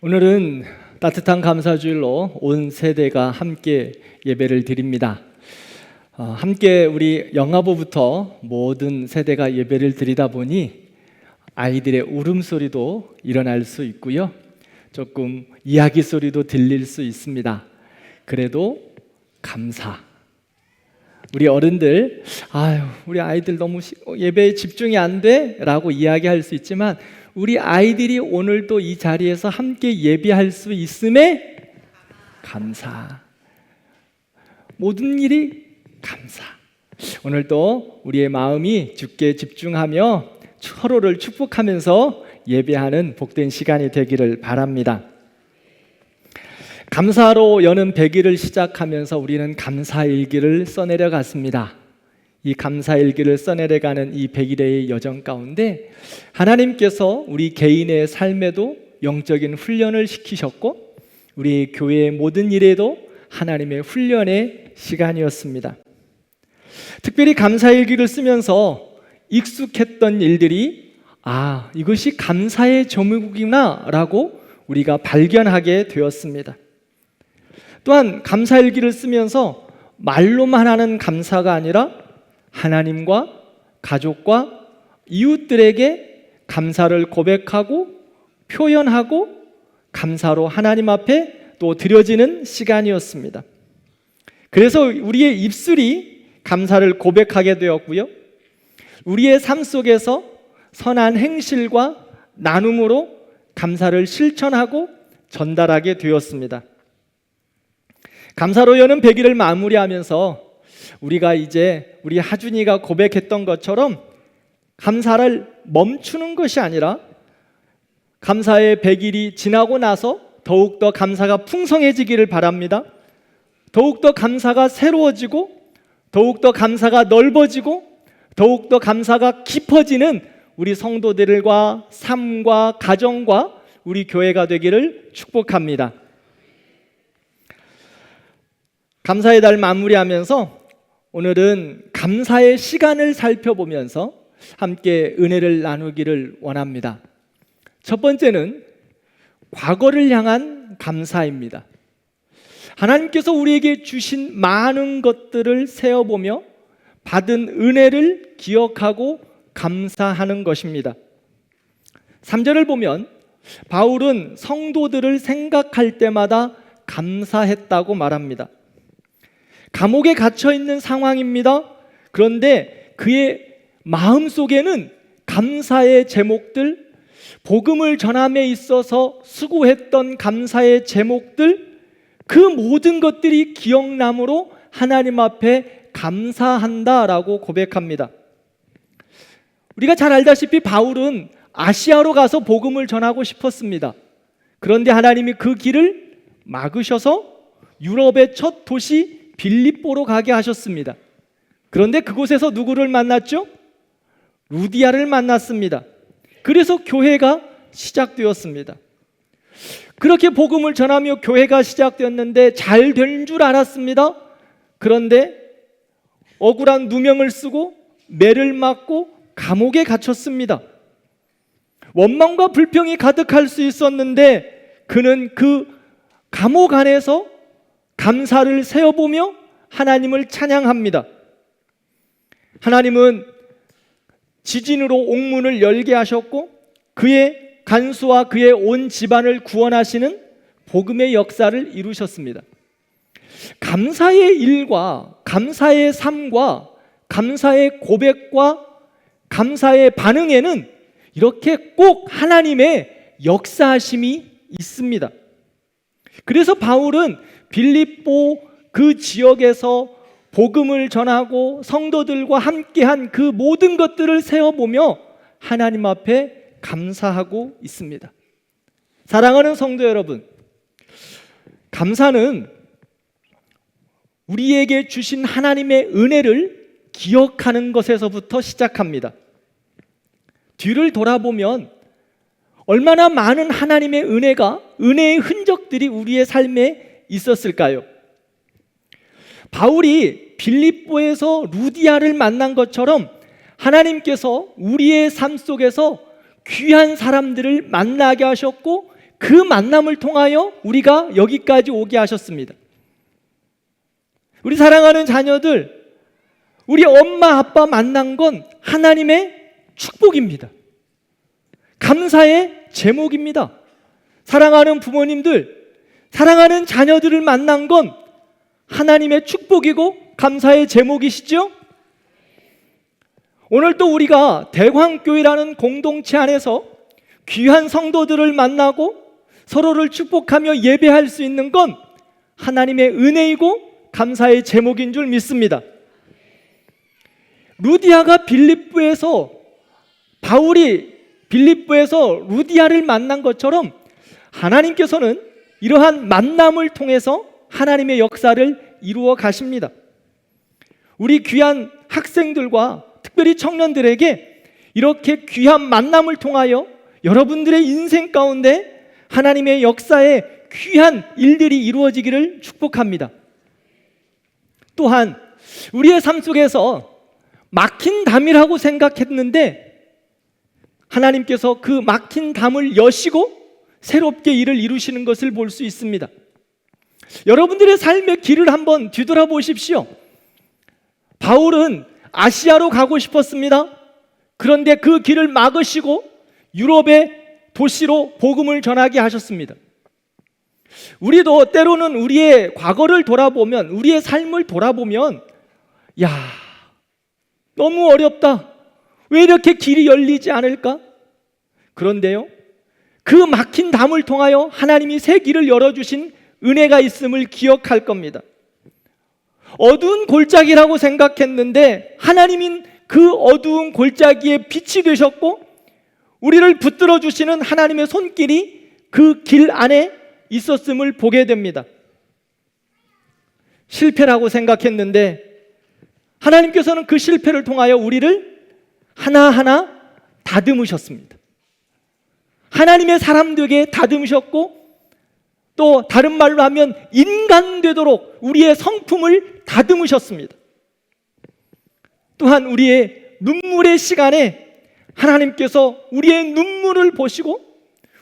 오늘은 따뜻한 감사주일로 온 세대가 함께 예배를 드립니다. 함께 우리 영화부부터 모든 세대가 예배를 드리다 보니 아이들의 울음소리도 일어날 수 있고요, 조금 이야기 소리도 들릴 수 있습니다. 그래도 감사. 우리 어른들, 우리 아이들 너무 예배에 집중이 안 돼? 라고 이야기할 수 있지만 우리 아이들이 오늘도 이 자리에서 함께 예배할 수 있음에 감사. 모든 일이 감사. 오늘도 우리의 마음이 주께 집중하며 서로를 축복하면서 예배하는 복된 시간이 되기를 바랍니다. 감사로 여는 100일을 시작하면서 우리는 감사일기를 써내려 갔습니다. 이 감사일기를 써내려가는 이 100일의 여정 가운데 하나님께서 우리 개인의 삶에도 영적인 훈련을 시키셨고 우리 교회의 모든 일에도 하나님의 훈련의 시간이었습니다. 특별히 감사일기를 쓰면서 익숙했던 일들이 이것이 감사의 제목이구나 라고 우리가 발견하게 되었습니다. 또한 감사일기를 쓰면서 말로만 하는 감사가 아니라 하나님과 가족과 이웃들에게 감사를 고백하고 표현하고 감사로 하나님 앞에 또 드려지는 시간이었습니다. 그래서 우리의 입술이 감사를 고백하게 되었고요, 우리의 삶 속에서 선한 행실과 나눔으로 감사를 실천하고 전달하게 되었습니다. 감사로 여는 100일을 마무리하면서 우리가 이제 우리 하준이가 고백했던 것처럼 감사를 멈추는 것이 아니라 감사의 100일이 지나고 나서 더욱더 감사가 풍성해지기를 바랍니다. 더욱더 감사가 새로워지고 더욱더 감사가 넓어지고 더욱더 감사가 깊어지는 우리 성도들과 삶과 가정과 우리 교회가 되기를 축복합니다. 감사의 달 마무리하면서 오늘은 감사의 시간을 살펴보면서 함께 은혜를 나누기를 원합니다. 첫 번째는 과거를 향한 감사입니다. 하나님께서 우리에게 주신 많은 것들을 세어보며 받은 은혜를 기억하고 감사하는 것입니다. 3절을 보면 바울은 성도들을 생각할 때마다 감사했다고 말합니다. 감옥에 갇혀 있는 상황입니다. 그런데 그의 마음속에는 감사의 제목들, 복음을 전함에 있어서 수고했던 감사의 제목들, 그 모든 것들이 기억남으로 하나님 앞에 감사한다라고 고백합니다. 우리가 잘 알다시피 바울은 아시아로 가서 복음을 전하고 싶었습니다. 그런데 하나님이 그 길을 막으셔서 유럽의 첫 도시 빌립보로 가게 하셨습니다. 그런데 그곳에서 누구를 만났죠? 루디아를 만났습니다. 그래서 교회가 시작되었습니다. 그렇게 복음을 전하며 교회가 시작되었는데 잘 된 줄 알았습니다. 그런데 억울한 누명을 쓰고 매를 맞고 감옥에 갇혔습니다. 원망과 불평이 가득할 수 있었는데 그는 그 감옥 안에서 감사를 세어보며 하나님을 찬양합니다. 하나님은 지진으로 옥문을 열게 하셨고 그의 간수와 그의 온 집안을 구원하시는 복음의 역사를 이루셨습니다. 감사의 일과 감사의 삶과 감사의 고백과 감사의 반응에는 이렇게 꼭 하나님의 역사하심이 있습니다. 그래서 바울은 빌립보 그 지역에서 복음을 전하고 성도들과 함께한 그 모든 것들을 세어보며 하나님 앞에 감사하고 있습니다. 사랑하는 성도 여러분, 감사는 우리에게 주신 하나님의 은혜를 기억하는 것에서부터 시작합니다. 뒤를 돌아보면 얼마나 많은 하나님의 은혜의 흔적들이 우리의 삶에 있었을까요? 바울이 빌립보에서 루디아를 만난 것처럼 하나님께서 우리의 삶 속에서 귀한 사람들을 만나게 하셨고 그 만남을 통하여 우리가 여기까지 오게 하셨습니다. 우리 사랑하는 자녀들, 우리 엄마 아빠 만난 건 하나님의 축복입니다. 감사의 제목입니다. 사랑하는 부모님들, 사랑하는 자녀들을 만난 건 하나님의 축복이고 감사의 제목이시죠? 오늘 또 우리가 대광교회라는 공동체 안에서 귀한 성도들을 만나고 서로를 축복하며 예배할 수 있는 건 하나님의 은혜이고 감사의 제목인 줄 믿습니다. 루디아가 바울이 빌립보에서 루디아를 만난 것처럼 하나님께서는 이러한 만남을 통해서 하나님의 역사를 이루어 가십니다. 우리 귀한 학생들과 특별히 청년들에게 이렇게 귀한 만남을 통하여 여러분들의 인생 가운데 하나님의 역사에 귀한 일들이 이루어지기를 축복합니다. 또한 우리의 삶 속에서 막힌 담이라고 생각했는데 하나님께서 그 막힌 담을 여시고 새롭게 일을 이루시는 것을 볼 수 있습니다. 여러분들의 삶의 길을 한번 뒤돌아보십시오. 바울은 아시아로 가고 싶었습니다. 그런데 그 길을 막으시고 유럽의 도시로 복음을 전하게 하셨습니다. 우리도 때로는 우리의 과거를 돌아보면, 우리의 삶을 돌아보면 야, 너무 어렵다. 왜 이렇게 길이 열리지 않을까? 그런데요, 그 막힌 담을 통하여 하나님이 새 길을 열어주신 은혜가 있음을 기억할 겁니다. 어두운 골짜기라고 생각했는데 하나님인 그 어두운 골짜기에 빛이 되셨고 우리를 붙들어 주시는 하나님의 손길이 그 길 안에 있었음을 보게 됩니다. 실패라고 생각했는데 하나님께서는 그 실패를 통하여 우리를 하나하나 다듬으셨습니다. 하나님의 사람 되게 다듬으셨고 또 다른 말로 하면 인간 되도록 우리의 성품을 다듬으셨습니다. 또한 우리의 눈물의 시간에 하나님께서 우리의 눈물을 보시고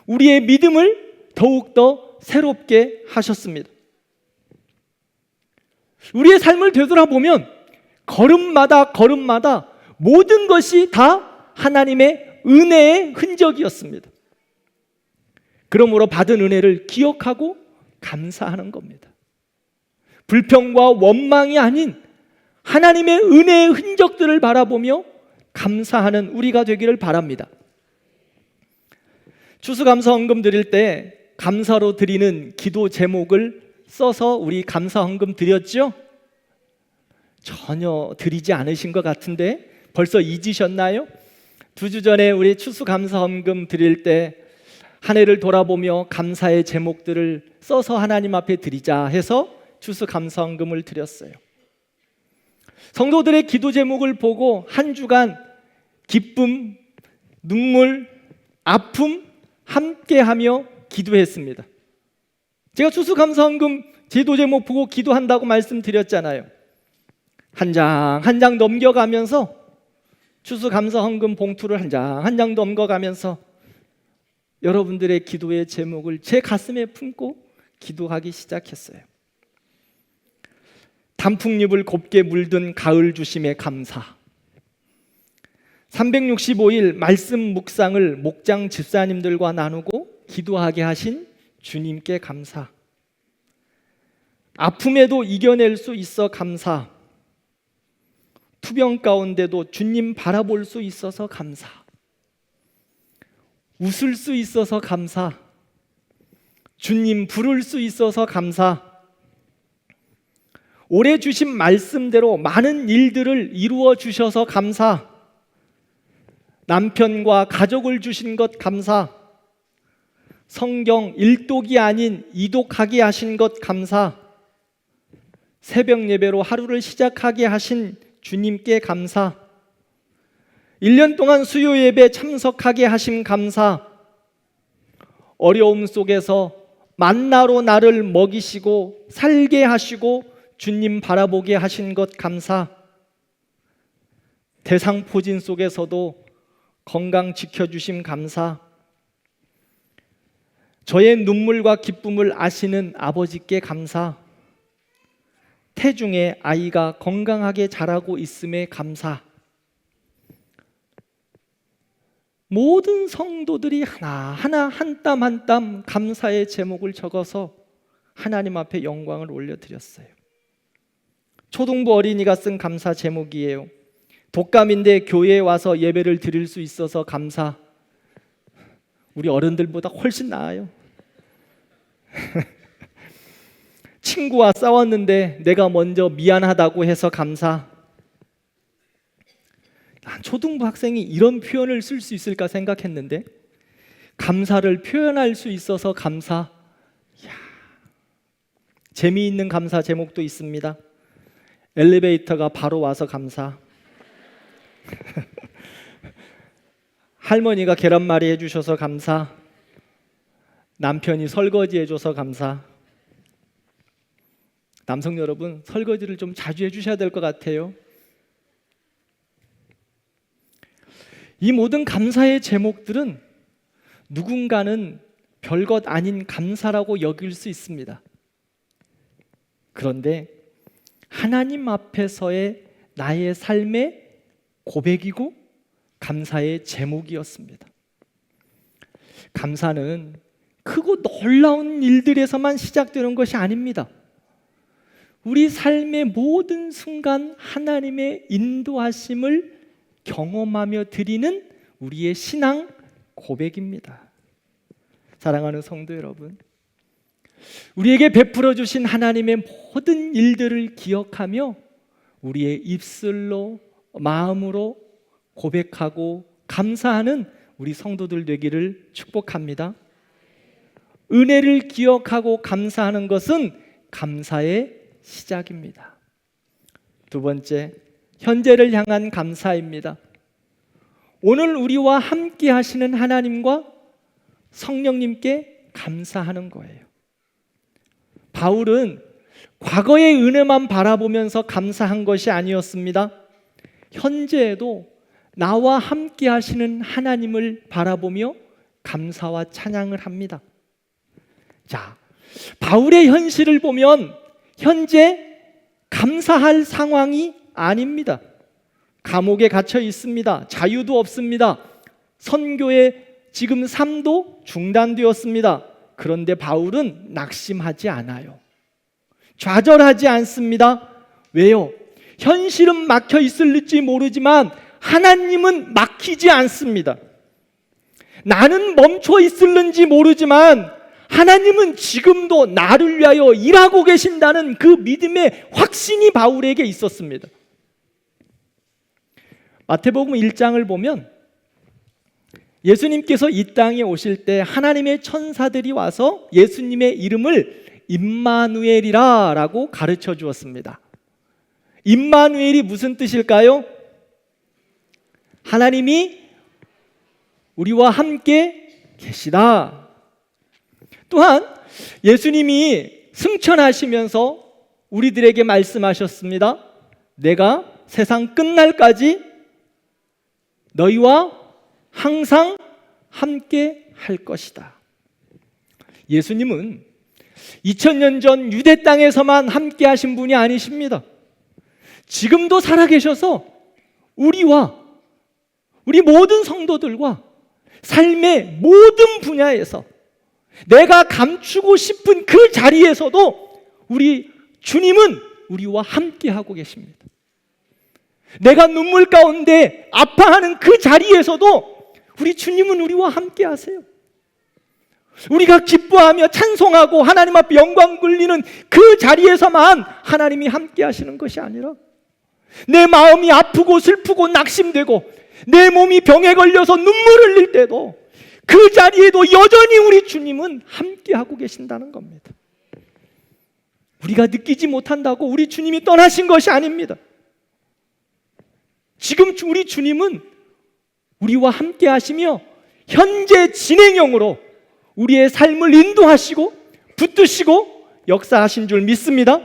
우리의 믿음을 더욱더 새롭게 하셨습니다. 우리의 삶을 되돌아보면 걸음마다 걸음마다 모든 것이 다 하나님의 은혜의 흔적이었습니다. 그러므로 받은 은혜를 기억하고 감사하는 겁니다. 불평과 원망이 아닌 하나님의 은혜의 흔적들을 바라보며 감사하는 우리가 되기를 바랍니다. 추수감사헌금 드릴 때 감사로 드리는 기도 제목을 써서 우리 감사헌금 드렸죠? 전혀 드리지 않으신 것 같은데 벌써 잊으셨나요? 2주 전에 우리 추수감사헌금 드릴 때 한 해를 돌아보며 감사의 제목들을 써서 하나님 앞에 드리자 해서 추수감사헌금을 드렸어요. 성도들의 기도 제목을 보고 한 주간 기쁨, 눈물, 아픔 함께하며 기도했습니다. 제가 추수감사헌금 제도 제목 보고 기도한다고 말씀드렸잖아요. 한 장 한 장 넘겨가면서 추수감사헌금 봉투를 한 장 한 장 넘겨가면서 여러분들의 기도의 제목을 제 가슴에 품고 기도하기 시작했어요. 단풍잎을 곱게 물든 가을 주심에 감사. 365일 말씀 묵상을 목장 집사님들과 나누고 기도하게 하신 주님께 감사. 아픔에도 이겨낼 수 있어 감사. 투병 가운데도 주님 바라볼 수 있어서 감사. 웃을 수 있어서 감사. 주님 부를 수 있어서 감사. 올해 주신 말씀대로 많은 일들을 이루어 주셔서 감사. 남편과 가족을 주신 것 감사. 성경 일독이 아닌 이독하게 하신 것 감사. 새벽 예배로 하루를 시작하게 하신 주님께 감사. 1년 동안 수요 예배 참석하게 하심 감사. 어려움 속에서 만나로 나를 먹이시고 살게 하시고 주님 바라보게 하신 것 감사. 대상포진 속에서도 건강 지켜주심 감사. 저의 눈물과 기쁨을 아시는 아버지께 감사. 태중에 아이가 건강하게 자라고 있음에 감사. 모든 성도들이 하나하나 한 땀 한 땀 감사의 제목을 적어서 하나님 앞에 영광을 올려드렸어요. 초등부 어린이가 쓴 감사 제목이에요. 독감인데 교회에 와서 예배를 드릴 수 있어서 감사. 우리 어른들보다 훨씬 나아요. 친구와 싸웠는데 내가 먼저 미안하다고 해서 감사. 초등부 학생이 이런 표현을 쓸 수 있을까 생각했는데 감사를 표현할 수 있어서 감사. 이야, 재미있는 감사 제목도 있습니다. 엘리베이터가 바로 와서 감사. 할머니가 계란말이 해주셔서 감사. 남편이 설거지 해줘서 감사. 남성 여러분, 설거지를 좀 자주 해주셔야 될 것 같아요. 이 모든 감사의 제목들은 누군가는 별것 아닌 감사라고 여길 수 있습니다. 그런데 하나님 앞에서의 나의 삶의 고백이고 감사의 제목이었습니다. 감사는 크고 놀라운 일들에서만 시작되는 것이 아닙니다. 우리 삶의 모든 순간 하나님의 인도하심을 경험하며 드리는 우리의 신앙 고백입니다. 사랑하는 성도 여러분, 우리에게 베풀어 주신 하나님의 모든 일들을 기억하며 우리의 입술로 마음으로 고백하고 감사하는 우리 성도들 되기를 축복합니다. 은혜를 기억하고 감사하는 것은 감사의 시작입니다. 두 번째, 현재를 향한 감사입니다. 오늘 우리와 함께 하시는 하나님과 성령님께 감사하는 거예요. 바울은 과거의 은혜만 바라보면서 감사한 것이 아니었습니다. 현재에도 나와 함께 하시는 하나님을 바라보며 감사와 찬양을 합니다. 자, 바울의 현실을 보면 현재 감사할 상황이 아닙니다. 감옥에 갇혀 있습니다. 자유도 없습니다. 선교의 지금 삶도 중단되었습니다. 그런데 바울은 낙심하지 않아요. 좌절하지 않습니다. 왜요? 현실은 막혀 있을지 모르지만 하나님은 막히지 않습니다. 나는 멈춰 있을는지 모르지만 하나님은 지금도 나를 위하여 일하고 계신다는 그 믿음의 확신이 바울에게 있었습니다. 마태복음 1장을 보면 예수님께서 이 땅에 오실 때 하나님의 천사들이 와서 예수님의 이름을 임마누엘이라 라고 가르쳐 주었습니다. 임마누엘이 무슨 뜻일까요? 하나님이 우리와 함께 계시다. 또한 예수님이 승천하시면서 우리들에게 말씀하셨습니다. 내가 세상 끝날까지 너희와 항상 함께 할 것이다. 예수님은 2000년 전 유대 땅에서만 함께 하신 분이 아니십니다. 지금도 살아계셔서 우리와 우리 모든 성도들과 삶의 모든 분야에서 내가 감추고 싶은 그 자리에서도 우리 주님은 우리와 함께 하고 계십니다. 내가 눈물 가운데 아파하는 그 자리에서도 우리 주님은 우리와 함께 하세요. 우리가 기뻐하며 찬송하고 하나님 앞에 영광 돌리는 그 자리에서만 하나님이 함께 하시는 것이 아니라 내 마음이 아프고 슬프고 낙심되고 내 몸이 병에 걸려서 눈물 흘릴 때도 그 자리에도 여전히 우리 주님은 함께 하고 계신다는 겁니다. 우리가 느끼지 못한다고 우리 주님이 떠나신 것이 아닙니다. 지금 우리 주님은 우리와 함께 하시며 현재 진행형으로 우리의 삶을 인도하시고 붙드시고 역사하신 줄 믿습니다.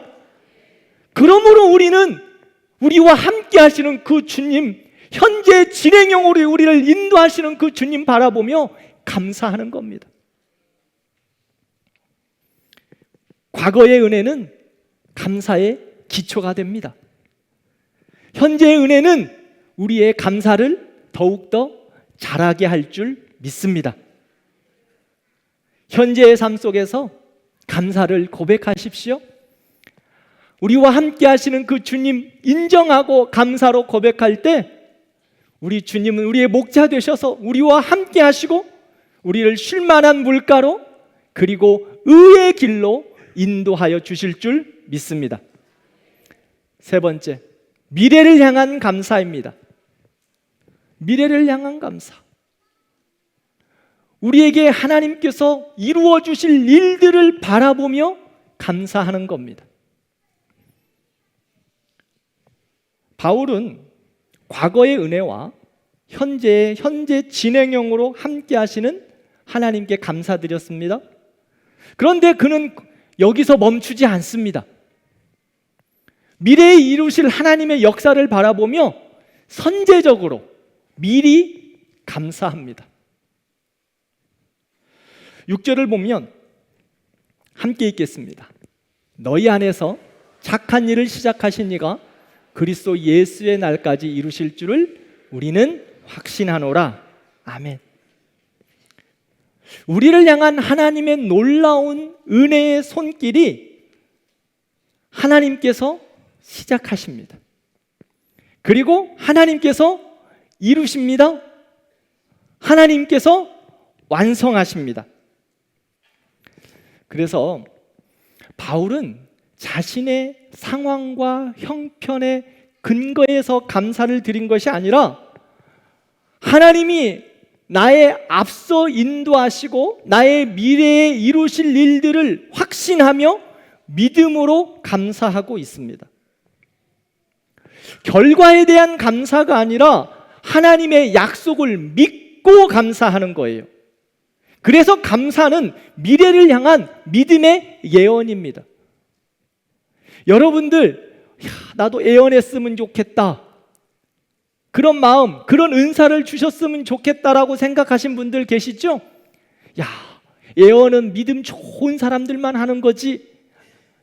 그러므로 우리는 우리와 함께 하시는 그 주님, 현재 진행형으로 우리를 인도하시는 그 주님 바라보며 감사하는 겁니다. 과거의 은혜는 감사의 기초가 됩니다. 현재의 은혜는 우리의 감사를 더욱더 잘하게 할 줄 믿습니다. 현재의 삶 속에서 감사를 고백하십시오. 우리와 함께 하시는 그 주님 인정하고 감사로 고백할 때 우리 주님은 우리의 목자 되셔서 우리와 함께 하시고 우리를 쉴만한 물가로 그리고 의의 길로 인도하여 주실 줄 믿습니다. 세 번째, 미래를 향한 감사입니다. 미래를 향한 감사. 우리에게 하나님께서 이루어 주실 일들을 바라보며 감사하는 겁니다. 바울은 과거의 은혜와 현재 진행형으로 함께 하시는 하나님께 감사드렸습니다. 그런데 그는 여기서 멈추지 않습니다. 미래에 이루실 하나님의 역사를 바라보며 선제적으로 미리 감사합니다. 6절을 보면 함께 읽겠습니다. 너희 안에서 착한 일을 시작하신 이가 그리스도 예수의 날까지 이루실 줄을 우리는 확신하노라. 아멘. 우리를 향한 하나님의 놀라운 은혜의 손길이 하나님께서 시작하십니다. 그리고 하나님께서 이루십니다. 하나님께서 완성하십니다. 그래서 바울은 자신의 상황과 형편의 근거에서 감사를 드린 것이 아니라 하나님이 나의 앞서 인도하시고 나의 미래에 이루실 일들을 확신하며 믿음으로 감사하고 있습니다. 결과에 대한 감사가 아니라 하나님의 약속을 믿고 감사하는 거예요. 그래서 감사는 미래를 향한 믿음의 예언입니다. 여러분들, 나도 예언했으면 좋겠다, 그런 마음, 그런 은사를 주셨으면 좋겠다라고 생각하신 분들 계시죠? 예언은 믿음 좋은 사람들만 하는 거지.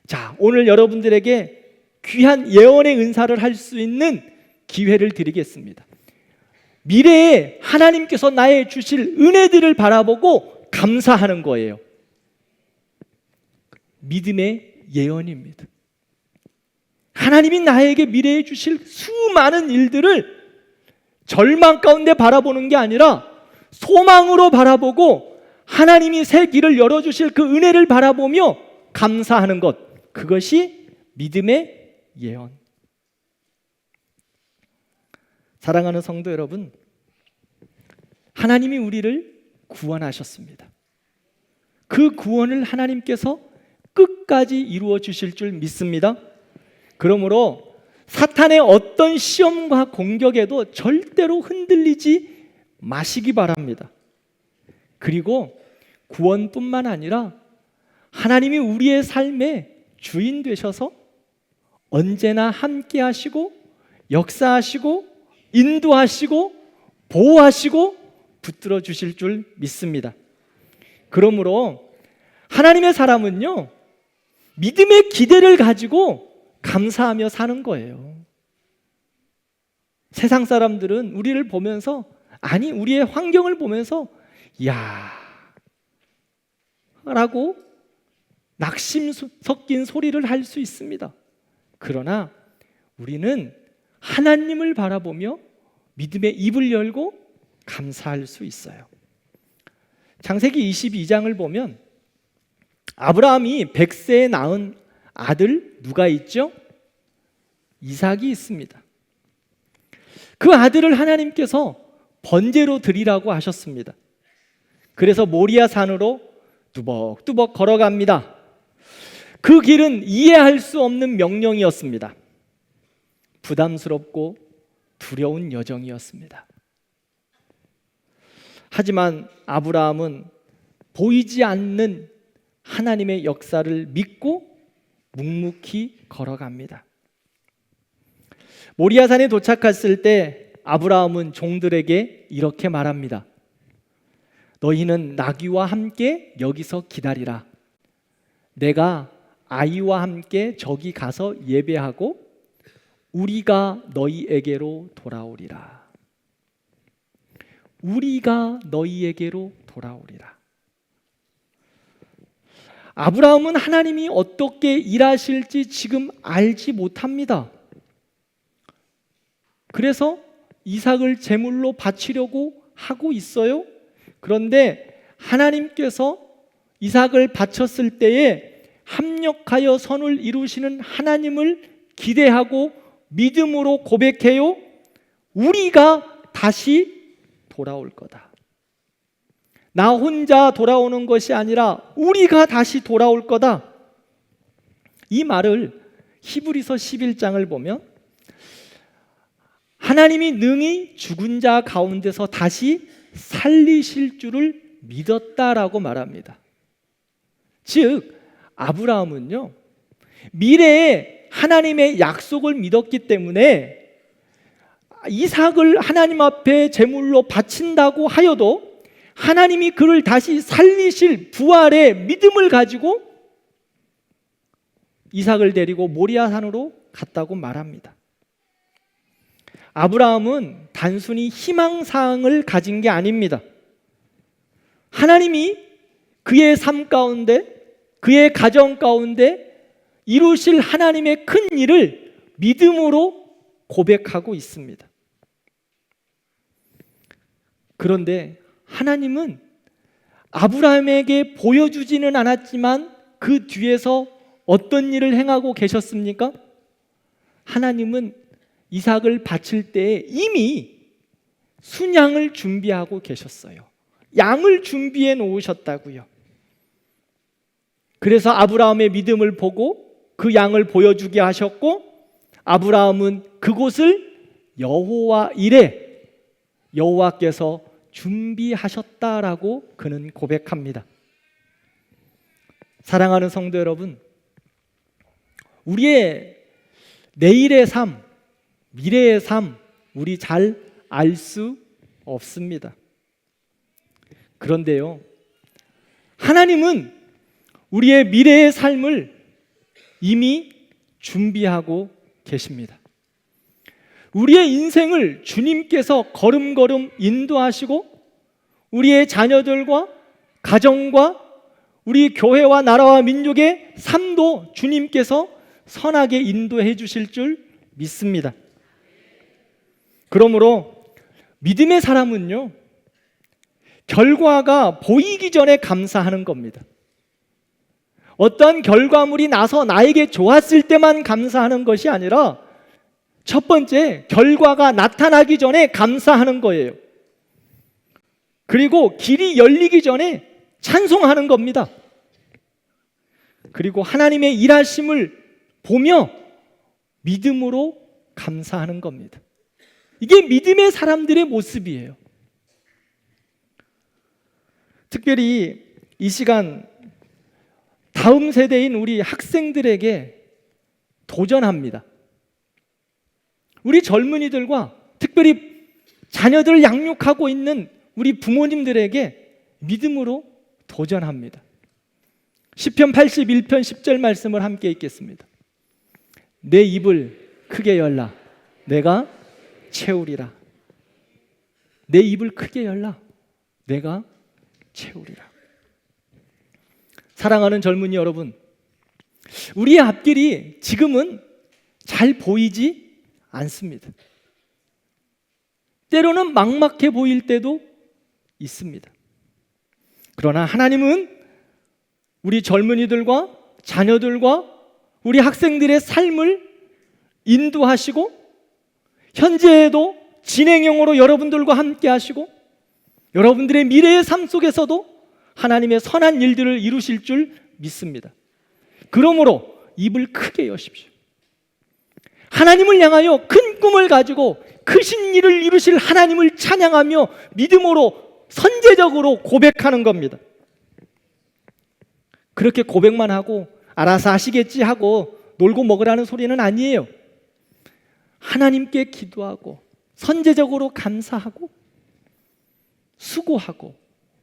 자, 오늘 여러분들에게 귀한 예언의 은사를 할 수 있는 기회를 드리겠습니다. 미래에 하나님께서 나의 주실 은혜들을 바라보고 감사하는 거예요. 믿음의 예언입니다. 하나님이 나에게 미래에 주실 수많은 일들을 절망 가운데 바라보는 게 아니라 소망으로 바라보고 하나님이 새 길을 열어주실 그 은혜를 바라보며 감사하는 것, 그것이 믿음의 예언. 사랑하는 성도 여러분, 하나님이 우리를 구원하셨습니다. 그 구원을 하나님께서 끝까지 이루어 주실 줄 믿습니다. 그러므로 사탄의 어떤 시험과 공격에도 절대로 흔들리지 마시기 바랍니다. 그리고 구원뿐만 아니라 하나님이 우리의 삶의 주인 되셔서 언제나 함께 하시고 역사하시고 인도하시고 보호하시고 붙들어 주실 줄 믿습니다. 그러므로 하나님의 사람은요, 믿음의 기대를 가지고 감사하며 사는 거예요. 세상 사람들은 우리를 보면서, 아니 우리의 환경을 보면서 야 라고 낙심 섞인 소리를 할 수 있습니다. 그러나 우리는 하나님을 바라보며 믿음의 입을 열고 감사할 수 있어요. 창세기 22장을 보면 아브라함이 100세에 낳은 아들 누가 있죠? 이삭이 있습니다. 그 아들을 하나님께서 번제로 드리라고 하셨습니다. 그래서 모리아 산으로 뚜벅뚜벅 걸어갑니다. 그 길은 이해할 수 없는 명령이었습니다. 부담스럽고 두려운 여정이었습니다. 하지만 아브라함은 보이지 않는 하나님의 역사를 믿고 묵묵히 걸어갑니다. 모리아산에 도착했을 때 아브라함은 종들에게 이렇게 말합니다. 너희는 나귀와 함께 여기서 기다리라. 내가 아이와 함께 저기 가서 예배하고 우리가 너희에게로 돌아오리라. 우리가 너희에게로 돌아오리라. 아브라함은 하나님이 어떻게 일하실지 지금 알지 못합니다. 그래서 이삭을 제물로 바치려고 하고 있어요. 그런데 하나님께서 이삭을 바쳤을 때에 합력하여 선을 이루시는 하나님을 기대하고 믿음으로 고백해요. 우리가 다시 돌아올 거다. 나 혼자 돌아오는 것이 아니라 우리가 다시 돌아올 거다. 이 말을 히브리서 11장을 보면 하나님이 능히 죽은 자 가운데서 다시 살리실 줄을 믿었다라고 말합니다. 즉 아브라함은요, 미래에 하나님의 약속을 믿었기 때문에 이삭을 하나님 앞에 제물로 바친다고 하여도 하나님이 그를 다시 살리실 부활의 믿음을 가지고 이삭을 데리고 모리아 산으로 갔다고 말합니다. 아브라함은 단순히 희망사항을 가진 게 아닙니다. 하나님이 그의 삶 가운데, 그의 가정 가운데 이루실 하나님의 큰 일을 믿음으로 고백하고 있습니다. 그런데 하나님은 아브라함에게 보여주지는 않았지만 그 뒤에서 어떤 일을 행하고 계셨습니까? 하나님은 이삭을 바칠 때에 이미 순양을 준비하고 계셨어요. 양을 준비해 놓으셨다고요. 그래서 아브라함의 믿음을 보고 그 양을 보여주게 하셨고, 아브라함은 그곳을 여호와 이레, 여호와께서 준비하셨다라고 그는 고백합니다. 사랑하는 성도 여러분, 우리의 내일의 삶, 미래의 삶, 우리 잘 알 수 없습니다. 그런데요, 하나님은 우리의 미래의 삶을 이미 준비하고 계십니다. 우리의 인생을 주님께서 걸음걸음 인도하시고 우리의 자녀들과 가정과 우리 교회와 나라와 민족의 삶도 주님께서 선하게 인도해 주실 줄 믿습니다. 그러므로 믿음의 사람은요, 결과가 보이기 전에 감사하는 겁니다. 어떤 결과물이 나서 나에게 좋았을 때만 감사하는 것이 아니라 첫 번째, 결과가 나타나기 전에 감사하는 거예요. 그리고 길이 열리기 전에 찬송하는 겁니다. 그리고 하나님의 일하심을 보며 믿음으로 감사하는 겁니다. 이게 믿음의 사람들의 모습이에요. 특별히 이 시간 다음 세대인 우리 학생들에게 도전합니다. 우리 젊은이들과 특별히 자녀들을 양육하고 있는 우리 부모님들에게 믿음으로 도전합니다. 시편 81편 10절 말씀을 함께 읽겠습니다. 내 입을 크게 열라 내가 채우리라. 내 입을 크게 열라 내가 채우리라. 사랑하는 젊은이 여러분, 우리의 앞길이 지금은 잘 보이지 않습니다. 때로는 막막해 보일 때도 있습니다. 그러나 하나님은 우리 젊은이들과 자녀들과 우리 학생들의 삶을 인도하시고 현재에도 진행형으로 여러분들과 함께 하시고 여러분들의 미래의 삶 속에서도 하나님의 선한 일들을 이루실 줄 믿습니다. 그러므로 입을 크게 여십시오. 하나님을 향하여 큰 꿈을 가지고 크신 일을 이루실 하나님을 찬양하며 믿음으로 선제적으로 고백하는 겁니다. 그렇게 고백만 하고 알아서 하시겠지 하고 놀고 먹으라는 소리는 아니에요. 하나님께 기도하고 선제적으로 감사하고 수고하고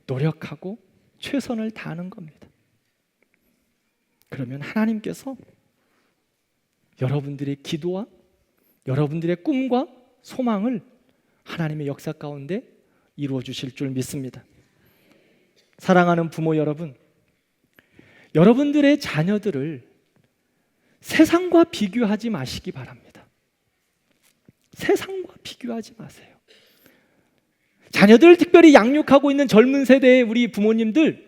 노력하고 최선을 다하는 겁니다. 그러면 하나님께서 여러분들의 기도와 여러분들의 꿈과 소망을 하나님의 역사 가운데 이루어 주실 줄 믿습니다. 사랑하는 부모 여러분, 여러분들의 자녀들을 세상과 비교하지 마시기 바랍니다. 세상과 비교하지 마세요. 자녀들을 특별히 양육하고 있는 젊은 세대의 우리 부모님들,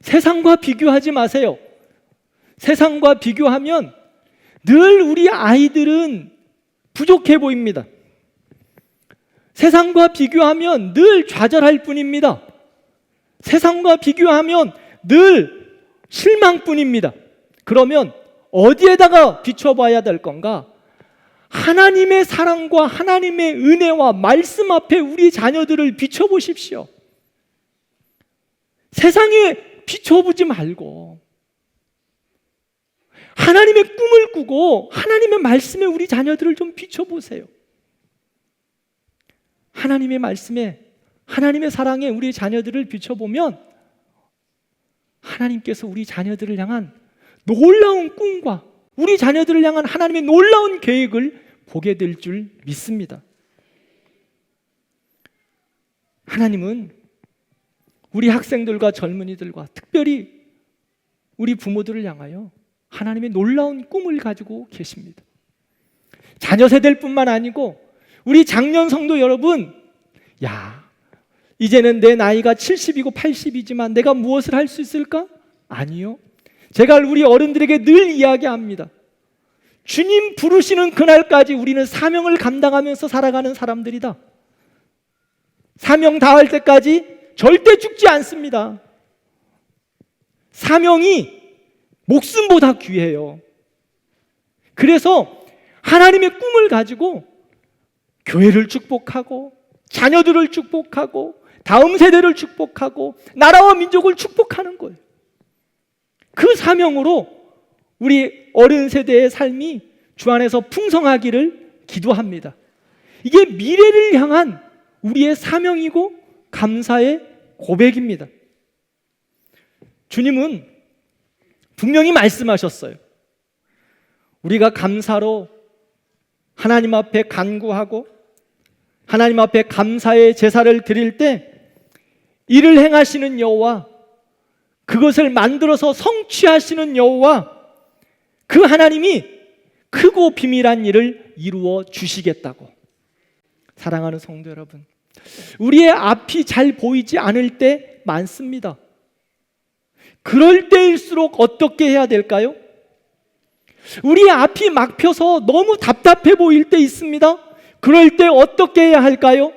세상과 비교하지 마세요. 세상과 비교하면 늘 우리 아이들은 부족해 보입니다. 세상과 비교하면 늘 좌절할 뿐입니다. 세상과 비교하면 늘 실망뿐입니다. 그러면 어디에다가 비춰봐야 될 건가? 하나님의 사랑과 하나님의 은혜와 말씀 앞에 우리 자녀들을 비춰보십시오. 세상에 비춰보지 말고 하나님의 꿈을 꾸고 하나님의 말씀에 우리 자녀들을 좀 비춰보세요. 하나님의 말씀에, 하나님의 사랑에 우리 자녀들을 비춰보면 하나님께서 우리 자녀들을 향한 놀라운 꿈과 우리 자녀들을 향한 하나님의 놀라운 계획을 보게 될 줄 믿습니다. 하나님은 우리 학생들과 젊은이들과 특별히 우리 부모들을 향하여 하나님의 놀라운 꿈을 가지고 계십니다. 자녀 세대일 뿐만 아니고 우리 장년 성도 여러분, 이제는 내 나이가 70이고 80이지만 내가 무엇을 할 수 있을까? 아니요. 제가 우리 어른들에게 늘 이야기합니다. 주님 부르시는 그날까지 우리는 사명을 감당하면서 살아가는 사람들이다. 사명 다할 때까지 절대 죽지 않습니다. 사명이 목숨보다 귀해요. 그래서 하나님의 꿈을 가지고 교회를 축복하고 자녀들을 축복하고 다음 세대를 축복하고 나라와 민족을 축복하는 거예요. 그 사명으로 우리 어른 세대의 삶이 주 안에서 풍성하기를 기도합니다. 이게 미래를 향한 우리의 사명이고 감사의 고백입니다. 주님은 분명히 말씀하셨어요. 우리가 감사로 하나님 앞에 간구하고 하나님 앞에 감사의 제사를 드릴 때 이를 행하시는 여호와, 그것을 만들어서 성취하시는 여호와, 그 하나님이 크고 비밀한 일을 이루어 주시겠다고. 사랑하는 성도 여러분, 우리의 앞이 잘 보이지 않을 때 많습니다. 그럴 때일수록 어떻게 해야 될까요? 우리 앞이 막혀서 너무 답답해 보일 때 있습니다. 그럴 때 어떻게 해야 할까요?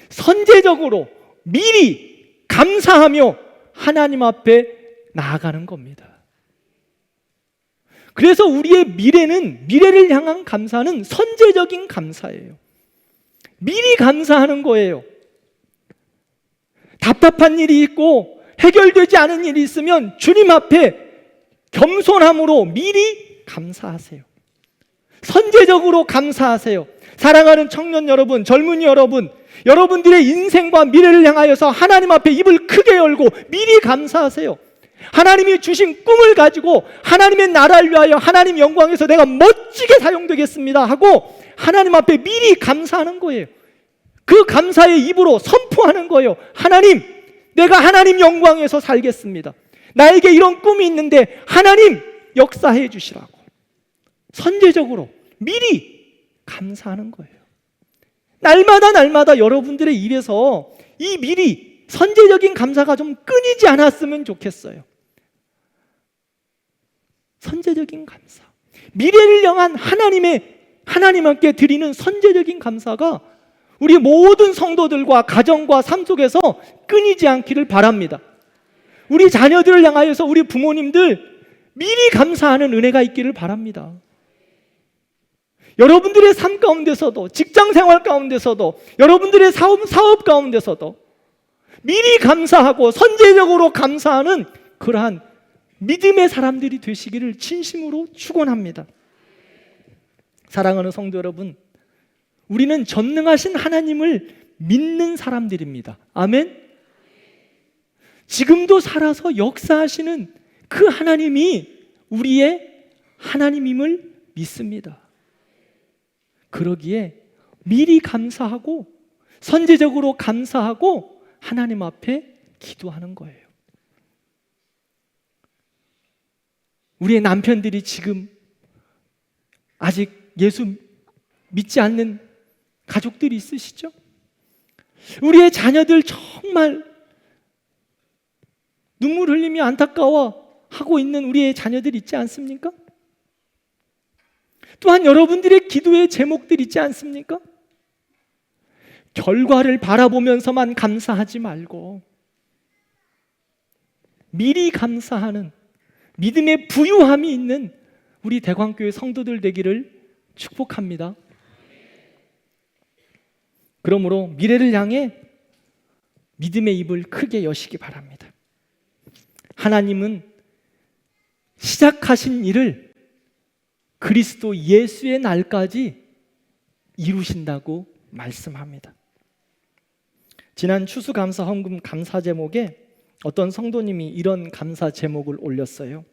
선제적으로 미리 감사하며 하나님 앞에 나아가는 겁니다. 그래서 우리의 미래를 향한 감사는 선제적인 감사예요. 미리 감사하는 거예요. 답답한 일이 있고 해결되지 않은 일이 있으면 주님 앞에 겸손함으로 미리 감사하세요. 선제적으로 감사하세요. 사랑하는 청년 여러분, 젊은이 여러분, 여러분들의 인생과 미래를 향하여서 하나님 앞에 입을 크게 열고 미리 감사하세요. 하나님이 주신 꿈을 가지고 하나님의 나라를 위하여 하나님 영광에서 내가 멋지게 사용되겠습니다 하고 하나님 앞에 미리 감사하는 거예요. 그 감사의 입으로 선포하는 거예요. 하나님, 내가 하나님 영광에서 살겠습니다. 나에게 이런 꿈이 있는데 하나님 역사해 주시라고 선제적으로 미리 감사하는 거예요. 날마다 여러분들의 입에서 이 미리 선제적인 감사가 좀 끊이지 않았으면 좋겠어요. 선제적인 감사, 미래를 향한 하나님께 드리는 선제적인 감사가 우리 모든 성도들과 가정과 삶 속에서 끊이지 않기를 바랍니다. 우리 자녀들을 향하여서 우리 부모님들 미리 감사하는 은혜가 있기를 바랍니다. 여러분들의 삶 가운데서도, 직장 생활 가운데서도, 여러분들의 사업 가운데서도 미리 감사하고 선제적으로 감사하는 그러한 믿음의 사람들이 되시기를 진심으로 축원합니다. 사랑하는 성도 여러분, 우리는 전능하신 하나님을 믿는 사람들입니다. 아멘. 지금도 살아서 역사하시는 그 하나님이 우리의 하나님임을 믿습니다. 그러기에 미리 감사하고 선제적으로 감사하고 하나님 앞에 기도하는 거예요. 우리의 남편들이 지금 아직 예수 믿지 않는 가족들이 있으시죠? 우리의 자녀들 정말 눈물 흘리며 안타까워하고 있는 우리의 자녀들 있지 않습니까? 또한 여러분들의 기도의 제목들 있지 않습니까? 결과를 바라보면서만 감사하지 말고 미리 감사하는 믿음의 부유함이 있는 우리 대광교회 성도들 되기를 축복합니다. 그러므로 미래를 향해 믿음의 입을 크게 여시기 바랍니다. 하나님은 시작하신 일을 그리스도 예수의 날까지 이루신다고 말씀합니다. 지난 추수감사 헌금 감사 제목에 어떤 성도님이 이런 감사 제목을 올렸어요.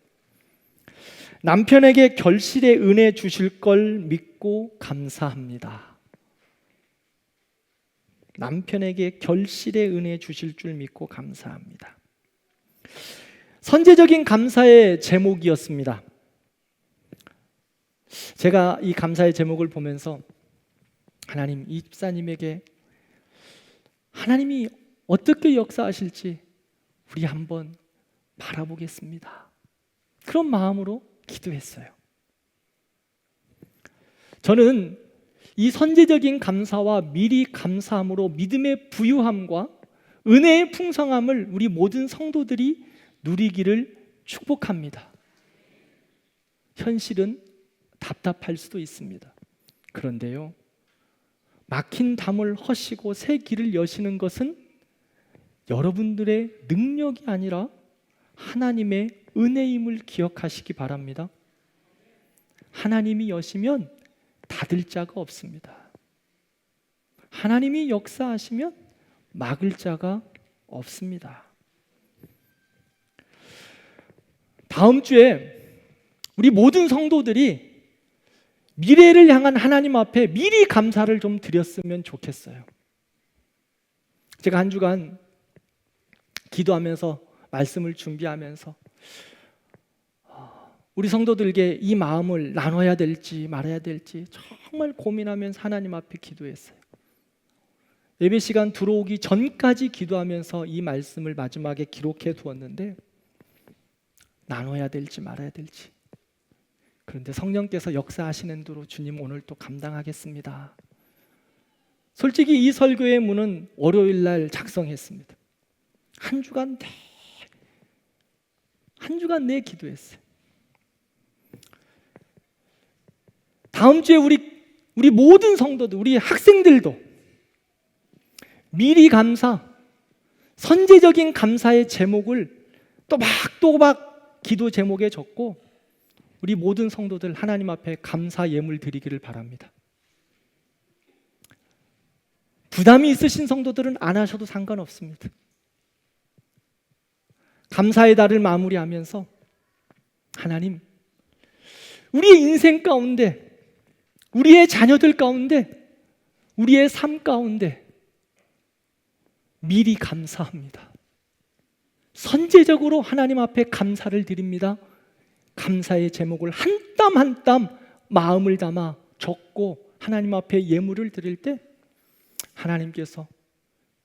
남편에게 결실의 은혜 주실 걸 믿고 감사합니다. 남편에게 결실의 은혜 주실 줄 믿고 감사합니다. 선제적인 감사의 제목이었습니다. 제가 이 감사의 제목을 보면서 하나님, 이 집사님에게 하나님이 어떻게 역사하실지 우리 한번 바라보겠습니다. 그런 마음으로 기도했어요. 저는 이 선제적인 감사와 미리 감사함으로 믿음의 부유함과 은혜의 풍성함을 우리 모든 성도들이 누리기를 축복합니다. 현실은 답답할 수도 있습니다. 그런데요, 막힌 담을 허시고 새 길을 여시는 것은 여러분들의 능력이 아니라 하나님의 은혜임을 기억하시기 바랍니다. 하나님이 여시면 닫을 자가 없습니다. 하나님이 역사하시면 막을 자가 없습니다. 다음 주에 우리 모든 성도들이 미래를 향한 하나님 앞에 미리 감사를 좀 드렸으면 좋겠어요. 제가 한 주간 기도하면서 말씀을 준비하면서 우리 성도들에게 이 마음을 나눠야 될지 말아야 될지 정말 고민하면서 하나님 앞에 기도했어요. 예배 시간 들어오기 전까지 기도하면서 이 말씀을 마지막에 기록해 두었는데 나눠야 될지 말아야 될지. 그런데 성령께서 역사하시는 대로 주님 오늘 또 감당하겠습니다. 솔직히 이 설교의 문은 월요일 날 작성했습니다. 한 주간 내 기도했어요. 다음 주에 우리 모든 성도들, 우리 학생들도 미리 감사, 선제적인 감사의 제목을 또박또박 기도 제목에 적고 우리 모든 성도들 하나님 앞에 감사 예물 드리기를 바랍니다. 부담이 있으신 성도들은 안 하셔도 상관없습니다. 감사의 달을 마무리하면서 하나님, 우리의 인생 가운데, 우리의 자녀들 가운데, 우리의 삶 가운데 미리 감사합니다. 선제적으로 하나님 앞에 감사를 드립니다. 감사의 제목을 한 땀 한 땀 마음을 담아 적고 하나님 앞에 예물을 드릴 때 하나님께서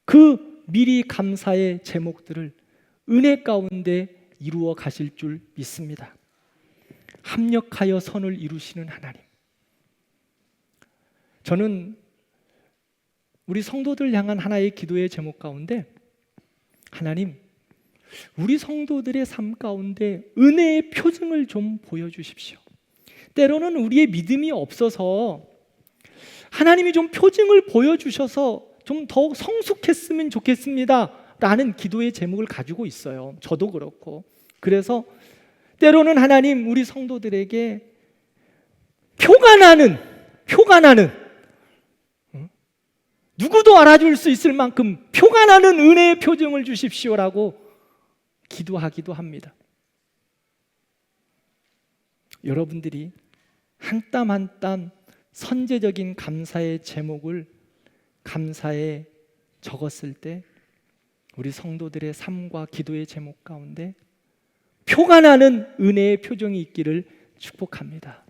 그 미리 감사의 제목들을 은혜 가운데 이루어 가실 줄 믿습니다. 합력하여 선을 이루시는 하나님. 저는 우리 성도들 향한 하나의 기도의 제목 가운데 하나님, 우리 성도들의 삶 가운데 은혜의 표징을 좀 보여주십시오. 때로는 우리의 믿음이 없어서 하나님이 좀 표징을 보여주셔서 좀 더 성숙했으면 좋겠습니다 라는 기도의 제목을 가지고 있어요. 저도 그렇고. 그래서 때로는 하나님, 우리 성도들에게 표가 나는 누구도 알아줄 수 있을 만큼 표가 나는 은혜의 표징을 주십시오라고 기도하기도 합니다. 여러분들이 한 땀 한 땀 선제적인 감사의 제목을 감사에 적었을 때 우리 성도들의 삶과 기도의 제목 가운데 표가 나는 은혜의 표정이 있기를 축복합니다.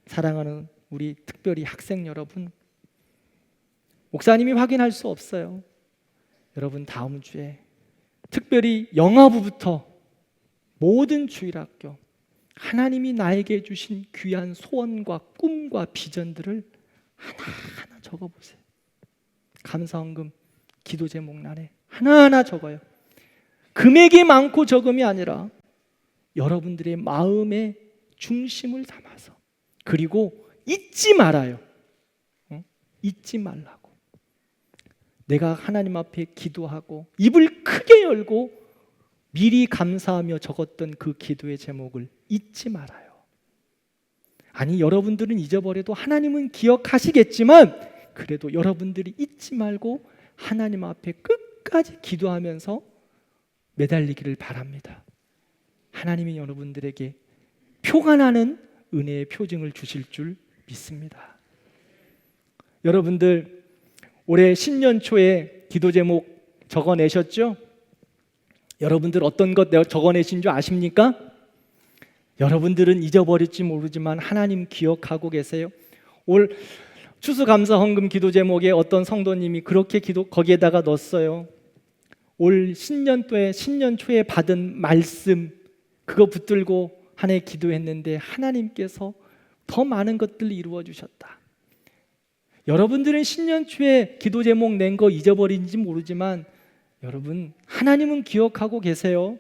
사랑하는 우리 특별히 학생 여러분, 목사님이 확인할 수 없어요. 여러분 다음 주에 특별히 영아부부터 모든 주일학교 하나님이 나에게 주신 귀한 소원과 꿈과 비전들을 하나하나 적어보세요. 감사헌금 기도 제목란에 하나하나 적어요. 금액이 많고 적음이 아니라 여러분들의 마음의 중심을 담아서, 그리고 잊지 말아요. 잊지 말라고. 내가 하나님 앞에 기도하고 입을 크게 열고 미리 감사하며 적었던 그 기도의 제목을 잊지 말아요. 아니, 여러분들은 잊어버려도 하나님은 기억하시겠지만 그래도 여러분들이 잊지 말고 하나님 앞에 끝까지 기도하면서 매달리기를 바랍니다. 하나님이 여러분들에게 표가 나는 은혜의 표징을 주실 줄 믿습니다. 여러분들 올해 신년 초에 기도 제목 적어내셨죠? 여러분들 어떤 것 적어내신 줄 아십니까? 여러분들은 잊어버릴지 모르지만 하나님 기억하고 계세요. 올 추수감사헌금 기도 제목에 어떤 성도님이 그렇게 거기에다가 넣었어요. 올 신년 초에 받은 말씀 그거 붙들고 한 해 기도했는데 하나님께서 더 많은 것들을 이루어 주셨다. 여러분들은 신년 초에 기도 제목 낸 거 잊어버린지 모르지만 여러분 하나님은 기억하고 계세요.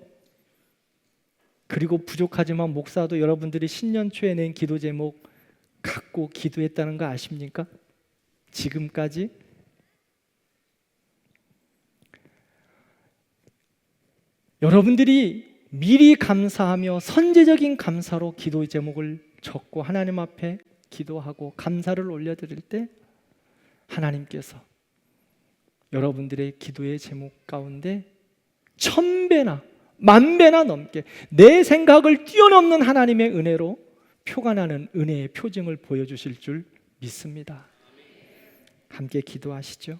그리고 부족하지만 목사도 여러분들이 신년 초에 낸 기도 제목 갖고 기도했다는 거 아십니까? 지금까지 여러분들이 미리 감사하며 선제적인 감사로 기도 제목을 적고 하나님 앞에 기도하고 감사를 올려드릴 때 하나님께서 여러분들의 기도의 제목 가운데 1000배나 10,000배나 넘게 내 생각을 뛰어넘는 하나님의 은혜로 표가 나는 은혜의 표징을 보여주실 줄 믿습니다. 함께 기도하시죠.